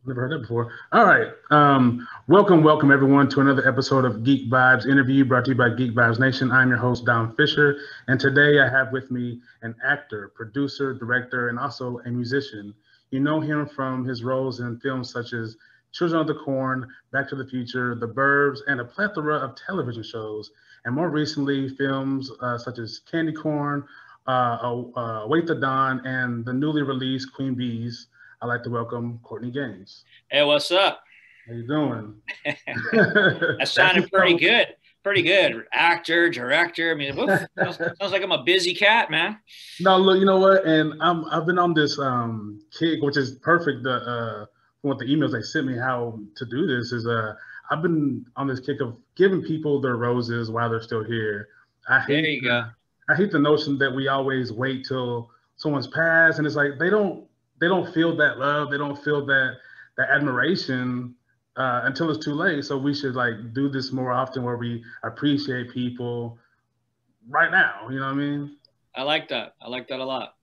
Never heard that before. All right. Welcome everyone to another episode of Geek Vibes Interview brought to you by Geek Vibes Nation. I'm your host, Don Fisher. And today I have with me an actor, producer, director, and also a musician. You know him from his roles in films such as Children of the Corn, Back to the Future, The Burbs, and a plethora of television shows. And more recently, films such as Candy Corn, Wait the Dawn, and the newly released Queen Bees. I'd like to welcome Courtney Gains. Hey, what's up? How you doing? That sounded pretty good. Pretty good. Actor, director. I mean, sounds like I'm a busy cat, man. No, look, you know what? And I've been on this kick, which is perfect. From what the emails they sent me, how to do this is I've been on this kick of giving people their roses while they're still here. There you go. I hate the notion that we always wait till someone's passed, and it's like they don't feel that love, they don't feel that admiration until it's too late. So we should like do this more often, where we appreciate people right now. You know what I mean? I like that. I like that a lot.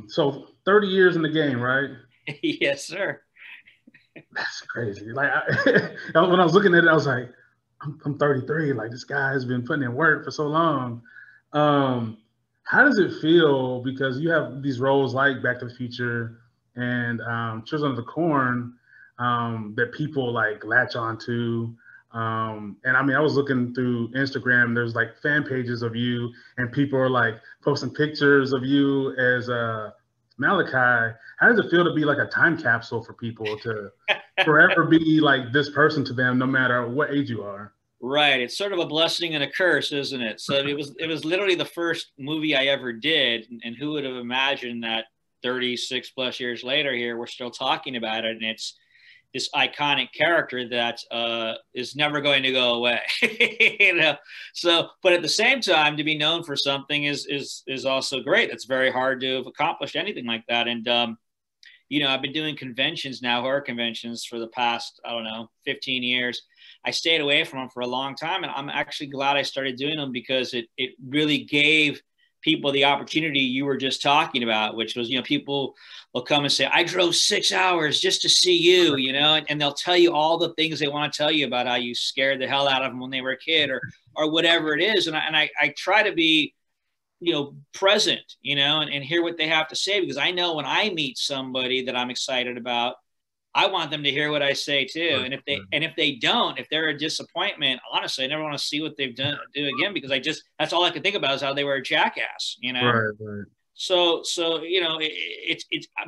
So 30 years in the game, right? Yes, sir. That's crazy. Like when I was looking at it, I was like, I'm 33. Like this guy has been putting in work for so long. How does it feel? Because you have these roles like Back to the Future and Children of the Corn that people like latch on to. And I mean, I was looking through Instagram, there's like fan pages of you and people are like posting pictures of you as Malachi. How does it feel to be like a time capsule for people to forever be like this person to them, no matter what age you are? Right. It's sort of a blessing and a curse, isn't it? So it was literally the first movie I ever did. And who would have imagined that 36 plus years later here, we're still talking about it. And it's this iconic character that is never going to go away. You know? So, but at the same time, to be known for something is also great. It's very hard to have accomplished anything like that. And, I've been doing conventions now, horror conventions for the past, 15 years. I stayed away from them for a long time, and I'm actually glad I started doing them because it really gave people the opportunity you were just talking about, which was, people will come and say, I drove 6 hours just to see you, and they'll tell you all the things they want to tell you about how you scared the hell out of them when they were a kid or whatever it is. And I try to be, present, and hear what they have to say, because I know when I meet somebody that I'm excited about, I want them to hear what I say too. Right. And if they don't, if they're a disappointment, honestly, I never want to see what they've done do again, because that's all I can think about is how they were a jackass, Right. So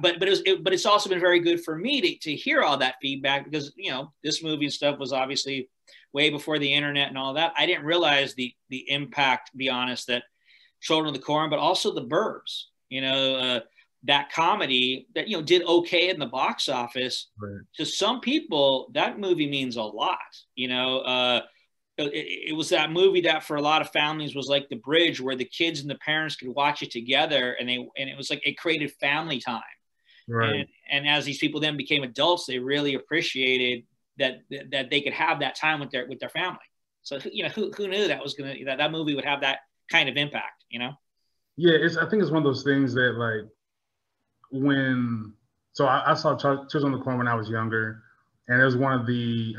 but it's also been very good for me to hear all that feedback, because, this movie and stuff was obviously way before the internet and all that. I didn't realize the impact, to be honest, that Children of the Corn, but also The Burbs, that comedy that, did okay in the box office. Right. To some people, that movie means a lot. It was that movie that for a lot of families was like the bridge where the kids and the parents could watch it together, and it was like it created family time. Right. And as these people then became adults, they really appreciated that they could have that time with their family. So who knew that movie would have that kind of impact, Yeah, I think it's one of those things that like I saw Children of the Corn when I was younger, and it was one of the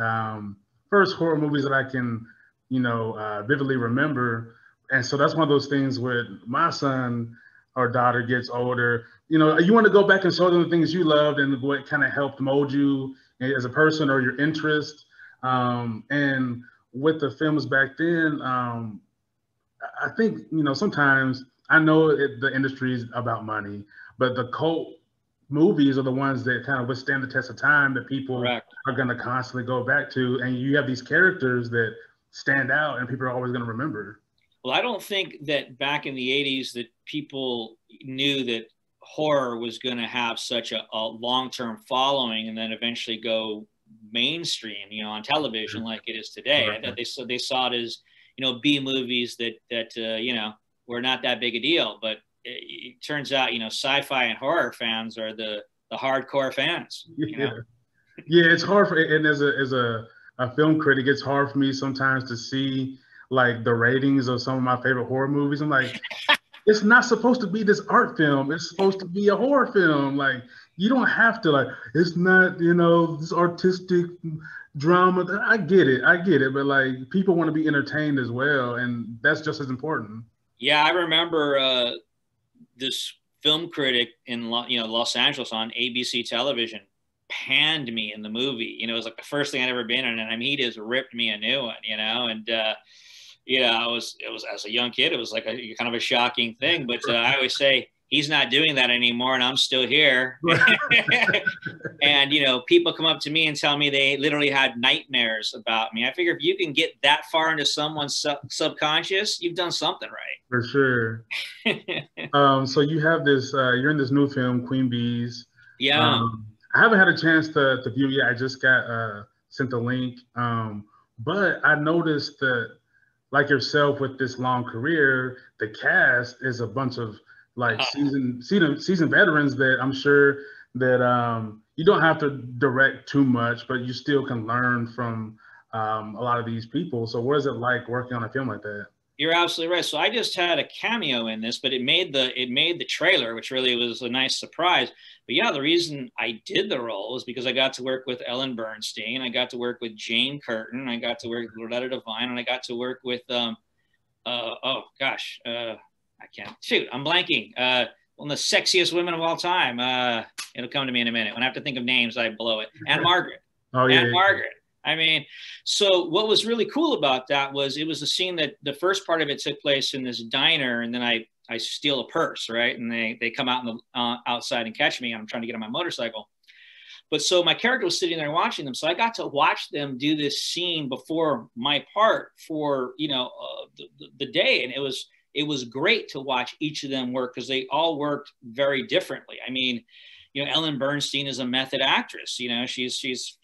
first horror movies that I can, vividly remember. And so that's one of those things where my son or daughter gets older, you want to go back and show them the things you loved and what kind of helped mold you as a person or your interest. And with the films back then, I think, sometimes I know the industry is about money, but the cult movies are the ones that kind of withstand the test of time that people Correct. are going to constantly go back to. And you have these characters that stand out and people are always going to remember. Well, I don't think that back in the 80s that people knew that horror was going to have such a long-term following and then eventually go mainstream, on television like it is today. Right. I thought they saw it as, B movies that were not that big a deal. But it turns out, sci-fi and horror fans are the hardcore fans. Yeah, it's hard and as a film critic, it's hard for me sometimes to see like the ratings of some of my favorite horror movies. I'm like, it's not supposed to be this art film. It's supposed to be a horror film. Like, you don't have to, like, it's not, this artistic drama. I get it, but like people want to be entertained as well, and that's just as important. Yeah, I remember this film critic in Los Angeles on ABC television panned me in the movie. It was like the first thing I'd ever been in, and I mean, he just ripped me a new one. And it was as a young kid, it was like a kind of a shocking thing. But I always say, he's not doing that anymore, and I'm still here. And, people come up to me and tell me they literally had nightmares about me. I figure if you can get that far into someone's subconscious, you've done something right. For sure. So you have this, you're in this new film, Queen Bees. Yeah. I haven't had a chance to view it yet. I just got sent the link. But I noticed that, like yourself with this long career, the cast is a bunch of like seasoned veterans that I'm sure that you don't have to direct too much, but you still can learn from a lot of these people. So what is it like working on a film like that? You're absolutely right. So I just had a cameo in this, but it made the trailer, which really was a nice surprise. But yeah, the reason I did the role was because I got to work with Ellen Bernstein, I got to work with Jane Curtin, I got to work with Loretta Devine, and I got to work with I can't shoot. I'm blanking. One of the sexiest women of all time. It'll come to me in a minute. When I have to think of names, I blow it. Anne Margaret. Oh yeah. Anne Margaret. I mean, so what was really cool about that was it was a scene that the first part of it took place in this diner, and then I steal a purse, right? And they come out in the outside and catch me. And I'm trying to get on my motorcycle. But so my character was sitting there watching them. So I got to watch them do this scene before my part for, the day. And it was great to watch each of them work because they all worked very differently. I mean, Ellen Bernstein is a method actress. She's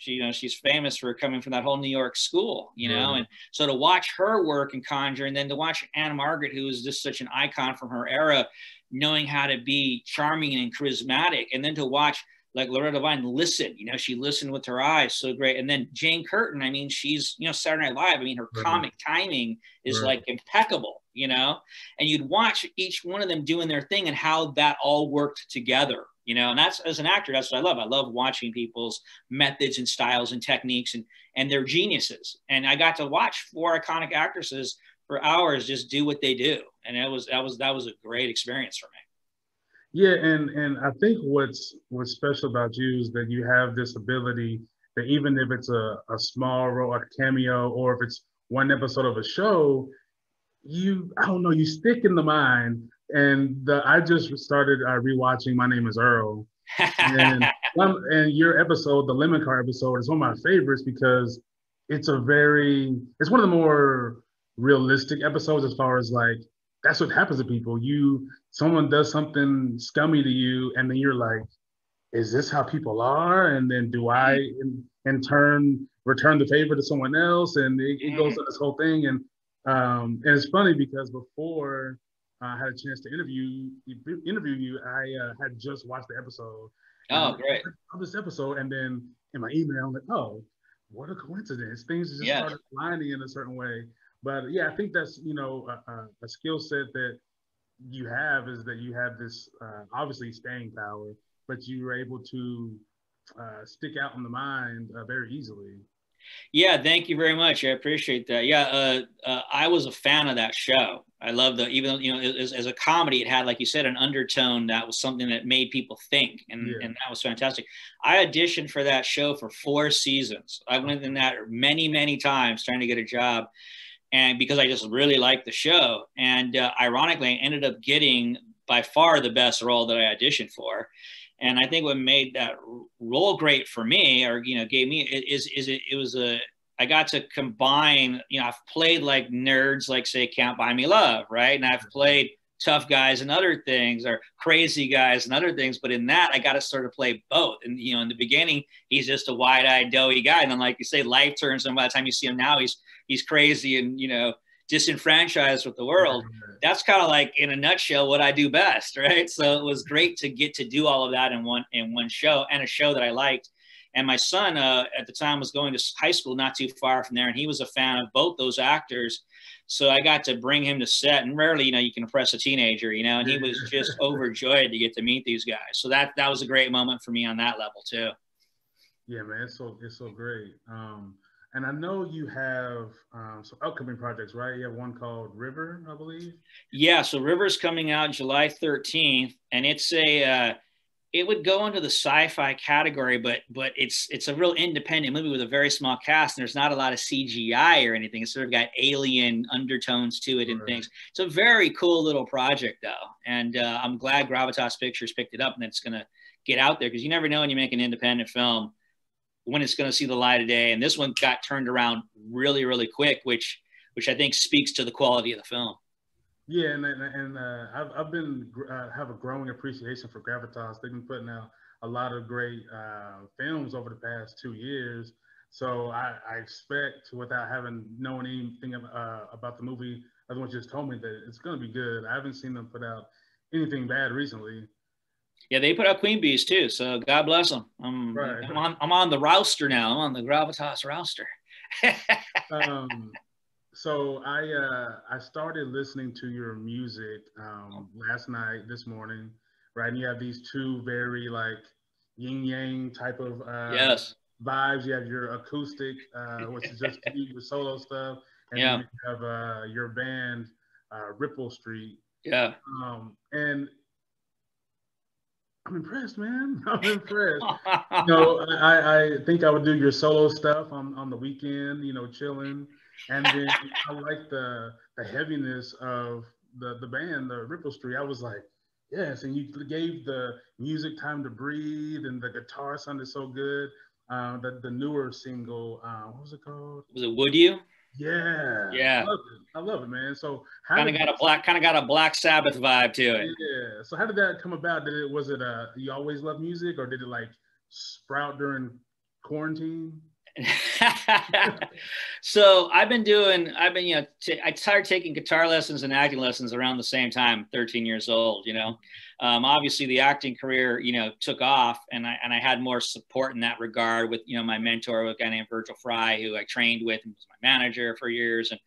famous for coming from that whole New York school, and so to watch her work in Conjure, and then to watch Anne Margaret, who is just such an icon from her era, knowing how to be charming and charismatic, and then to watch like Loretta Devine listen, she listened with her eyes, so great. And then Jane Curtin, I mean, she's, Saturday Night Live, I mean, her comic timing is like impeccable, and you'd watch each one of them doing their thing and how that all worked together. And that's, as an actor, that's what I love. I love watching people's methods and styles and techniques and their geniuses. And I got to watch 4 iconic actresses for hours just do what they do. And that was a great experience for me. Yeah, and I think what's special about you is that you have this ability that even if it's a small role, a cameo, or if it's one episode of a show, you stick in the mind. And I just started rewatching My Name is Earl, and your episode, the Lemon Car episode, is one of my favorites because it's one of the more realistic episodes as far as like that's what happens to people. Someone does something scummy to you, and then you're like, is this how people are? And then do I in turn return the favor to someone else? And it goes to this whole thing, and it's funny because before I had a chance to interview you, I had just watched the episode. Oh, great. Of this episode, and then in my email, I'm like, oh, what a coincidence. Things just started aligning in a certain way. But yeah, I think that's, a skill set that you have is that you have this, obviously staying power, but you were able to stick out in the mind very easily. Yeah, thank you very much. I appreciate that. Yeah, I was a fan of that show. I love even though, as a comedy, it had, like you said, an undertone that was something that made people think. And that was fantastic. I auditioned for that show for 4 seasons. I went in that many, many times trying to get a job. And because I just really liked the show. And ironically, I ended up getting by far the best role that I auditioned for. And I think what made that role great for me, or gave me, I got to combine. I've played like nerds, like say Can't Buy Me Love, right? And I've played tough guys and other things, or crazy guys and other things. But in that, I got to sort of play both. And in the beginning, he's just a wide-eyed, doughy guy, and then, like you say, life turns him. By the time you see him now, he's crazy and disenfranchised with the world. That's kind of like, in a nutshell, what I do best, right? So it was great to get to do all of that in one show, and a show that I liked. And my son at the time was going to high school not too far from there, and he was a fan of both those actors. So I got to bring him to set, and rarely, you can impress a teenager, and he was just overjoyed to get to meet these guys. So that was a great moment for me on that level too. Yeah, man, it's so great. And I know you have some upcoming projects, right? You have one called River, I believe. Yeah, so River's coming out July 13th, and it's it would go into the sci-fi category, but it's a real independent movie with a very small cast, and there's not a lot of CGI or anything. It's sort of got alien undertones to it and things. It's a very cool little project, though, and I'm glad Gravitas Pictures picked it up, and it's going to get out there, because you never know when you make an independent film when it's going to see the light of day. And this one got turned around really, really quick, which I think speaks to the quality of the film. Yeah, and I've been have a growing appreciation for Gravitas. They've been putting out a lot of great films over the past 2 years. So I expect, without having known anything about the movie, other than just told me, that it's going to be good. I haven't seen them put out anything bad recently. Yeah, they put out Queen Bees too, so God bless them. I'm on the roster now. I'm on the Gravitas roster. So I started listening to your music last night, this morning, right? And you have these two very like yin yang type of yes vibes. You have your acoustic, which is just your solo stuff, and then you have your band, Ripple Street. Yeah. And I'm impressed, man. I'm impressed. I think I would do your solo stuff on the weekend, chilling. And then I like the heaviness of the band, the Ripple Street. I was like, yes. And you gave the music time to breathe, and the guitar sounded so good. The newer single, what was it called? Was it Would You? Yeah. Yeah. I love it, man. So kind of got a Black Sabbath vibe to it. Yeah. So how did that come about? Was it you always love music, or did it like sprout during quarantine? So I started taking guitar lessons and acting lessons around the same time, 13 years old, obviously the acting career, took off, and I had more support in that regard with, my mentor, a guy named Virgil Fry, who I trained with and was my manager for years. And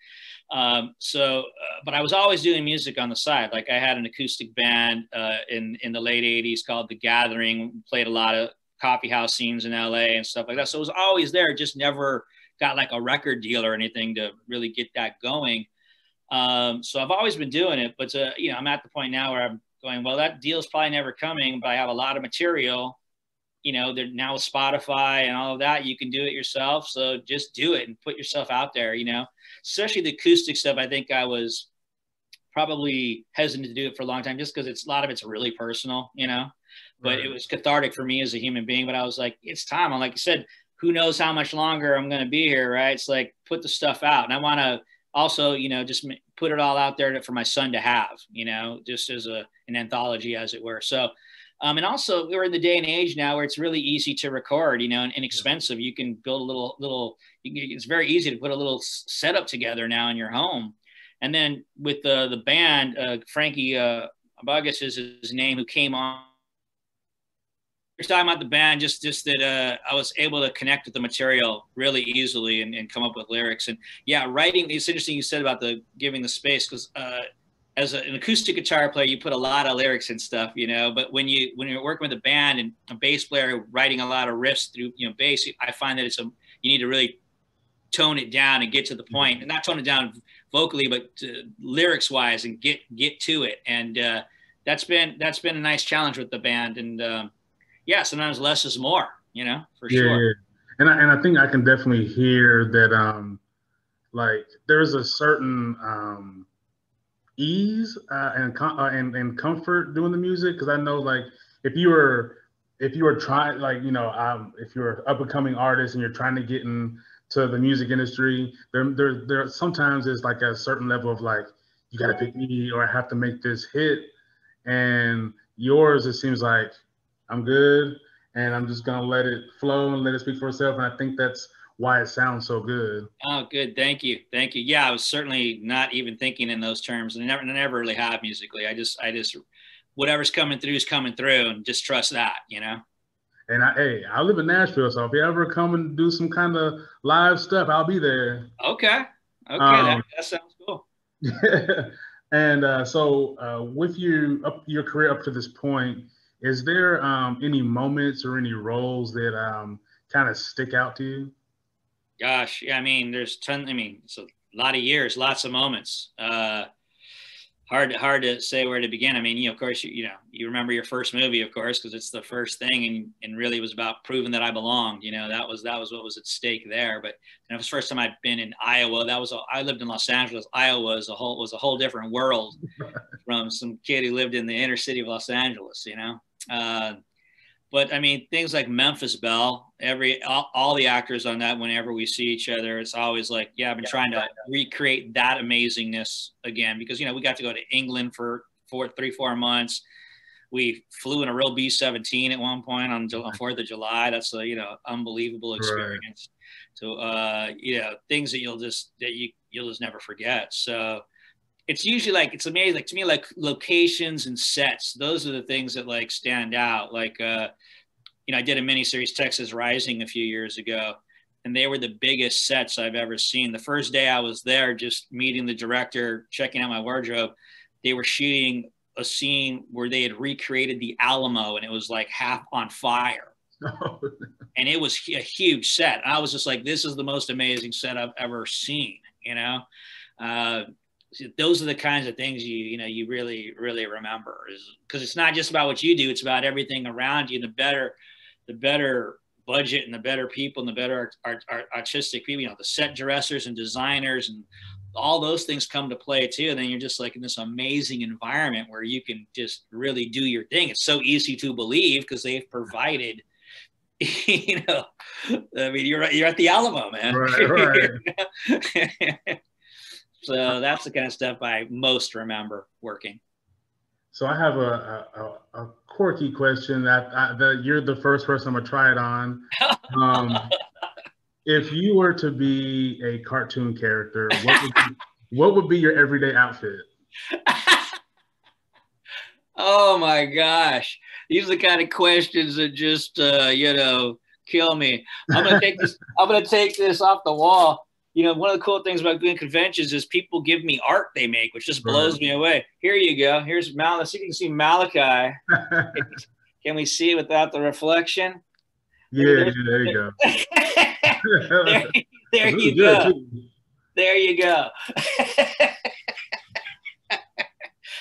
but I was always doing music on the side. Like I had an acoustic band in the late 80s called The Gathering, played a lot of coffee house scenes in LA and stuff like that. So it was always there, just never got like a record deal or anything to really get that going. So I've always been doing it, but I'm at the point now where I'm going, well, that deal's probably never coming, but I have a lot of material, now with Spotify and all of that, you can do it yourself. So just do it and put yourself out there, especially the acoustic stuff. I think I was probably hesitant to do it for a long time, just because a lot of it's really personal, but it was cathartic for me as a human being. But I was like, it's time. And like you said, who knows how much longer I'm going to be here, right? It's like, put the stuff out. And I want to also, just put it all out there for my son to have, just as an anthology, as it were. So, and also we're in the day and age now where it's really easy to record, and inexpensive. You can build a little, it's very easy to put a little setup together now in your home. And then with the band, Frankie Abagus is his name, who came on. You're talking about the band, just that I was able to connect with the material really easily and come up with lyrics. And yeah, writing, it's interesting you said about giving the space, because as an acoustic guitar player, you put a lot of lyrics and stuff, but when you're working with a band and a bass player writing a lot of riffs through, bass, I find that you need to really tone it down and get to the point, and not tone it down vocally, but lyrics wise, and get to it. And that's been a nice challenge with the band. And sometimes less is more, for sure. Yeah. And I think I can definitely hear that, like there's a certain ease and comfort doing the music. Because I know, like, if you were trying, like, if you're an up and coming artist and you're trying to get into the music industry, there sometimes is like a certain level of like, you got to pick me, or I have to make this hit. And yours, it seems like, I'm good, and I'm just gonna let it flow and let it speak for itself. And I think that's why it sounds so good. Oh, good. Thank you. Yeah, I was certainly not even thinking in those terms, and I never really have musically. I just whatever's coming through is coming through, and just trust that, And I live in Nashville, so if you ever come and do some kind of live stuff, I'll be there. Okay. Okay. That sounds cool. And so with your career up to this point, is there any moments or any roles that kind of stick out to you? Gosh, yeah, I mean, there's ton. I mean, it's a lot of years, lots of moments. Hard to say where to begin. I mean, of course, you remember your first movie, of course, because it's the first thing, and really was about proving that I belonged. That was what was at stake there. But it was the first time I'd been in Iowa. I lived in Los Angeles. Iowa was a whole different world from some kid who lived in the inner city of Los Angeles. But I mean, things like Memphis Belle, all the actors on that, whenever we see each other, it's always like, yeah, I've been trying to recreate that amazingness again, because, we got to go to England for 4 months. We flew in a real B-17 at one point on 4th of July. That's a, unbelievable experience. Right. So, things that you'll just never forget. So it's usually it's amazing. Like, to me, like locations and sets, those are the things that stand out. Like, I did a miniseries, Texas Rising, a few years ago, and they were the biggest sets I've ever seen. The first day I was there, just meeting the director, checking out my wardrobe, they were shooting a scene where they had recreated the Alamo, and it was half on fire. And it was a huge set. I was just like, this is the most amazing set I've ever seen, those are the kinds of things you really, really remember, because it's not just about what you do. It's about everything around you. The better budget and the better people and the better artistic people, the set dressers and designers and all those things come to play too. And then you're just in this amazing environment where you can just really do your thing. It's so easy to believe because they've provided, I mean, you're at the Alamo, man. Right. So that's the kind of stuff I most remember working. So I have a quirky question that you're the first person I'm gonna try it on. If you were to be a cartoon character, what would be your everyday outfit? Oh my gosh, these are the kind of questions that just kill me. I'm gonna take this off the wall. One of the cool things about doing conventions is people give me art they make, which just blows me away. Here you go. Here's Malachi. See if you can see Malachi. Can we see it without the reflection? Yeah, there you go. there you go. There you go.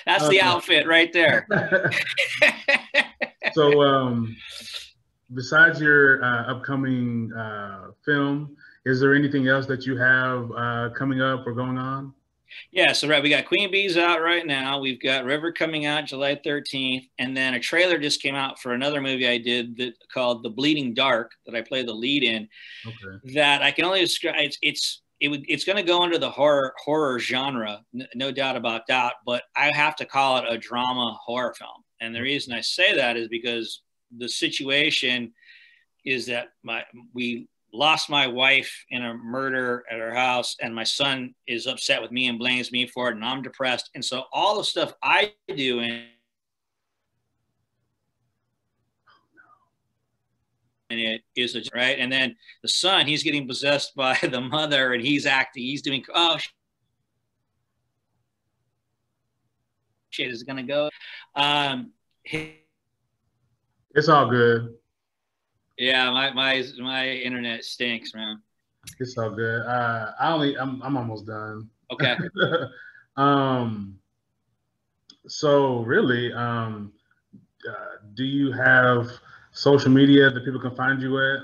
That's the outfit right there. So, besides your upcoming film, is there anything else that you have coming up or going on? Yeah, so we got Queen Bee's out right now. We've got River coming out July 13th. And then a trailer just came out for another movie I did called The Bleeding Dark that I play the lead in. Okay. That I can only describe. It's going to go into the horror genre, no doubt about that. But I have to call it a drama horror film. And the reason I say that is because the situation is that we lost my wife in a murder at her house, and my son is upset with me and blames me for it, and I'm depressed. And so all the stuff I do and it is right. And then the son, he's getting possessed by the mother, and he's doing, oh shit, is it gonna go? It's all good. Yeah, my internet stinks, man. It's all good. I'm almost done. Okay. So really, do you have social media that people can find you at?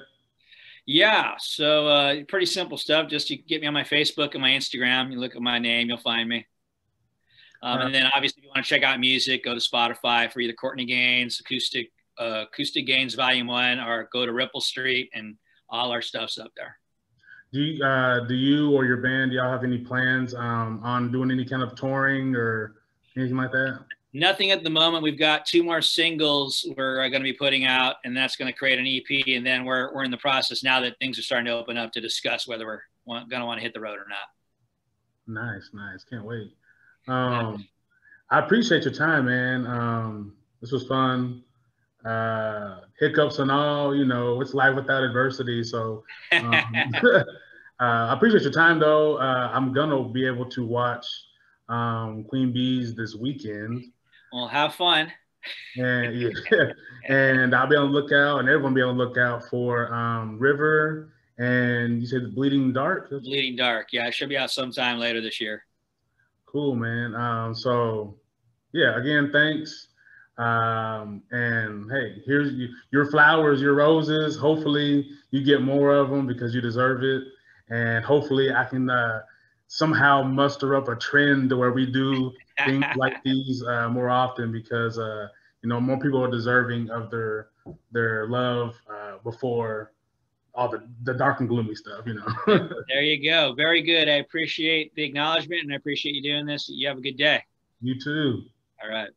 Yeah, so pretty simple stuff. Just you can get me on my Facebook and my Instagram. You look at my name, you'll find me. And then obviously, if you want to check out music, go to Spotify for either Courtney Gains, Acoustic Gains Volume 1, or go to Ripple Street, and all our stuff's up there. Do you or your band, do y'all have any plans on doing any kind of touring or anything like that? Nothing at the moment. We've got 2 more singles we're going to be putting out, and that's going to create an EP. And then we're in the process now that things are starting to open up to discuss whether we're going to want to hit the road or not. Nice. Can't wait. I appreciate your time, man. This was fun. hiccups and all. You know, it's life without adversity. So I appreciate your time, though. I'm gonna be able to watch Queen Bees this weekend. Well, have fun. And yeah, and I'll be on the lookout, and everyone will be on the lookout for River. And you said Bleeding Dark. Bleeding Dark. Yeah, it should be out sometime later this year. Cool, man. So yeah, again, thanks. And hey, here's your flowers, your roses. Hopefully you get more of them because you deserve it. And hopefully I can somehow muster up a trend where we do things like these more often because you know, more people are deserving of their love before all the dark and gloomy stuff, you know. There you go. Very good. I appreciate the acknowledgement and I appreciate you doing this. You have a good day. You too. All right.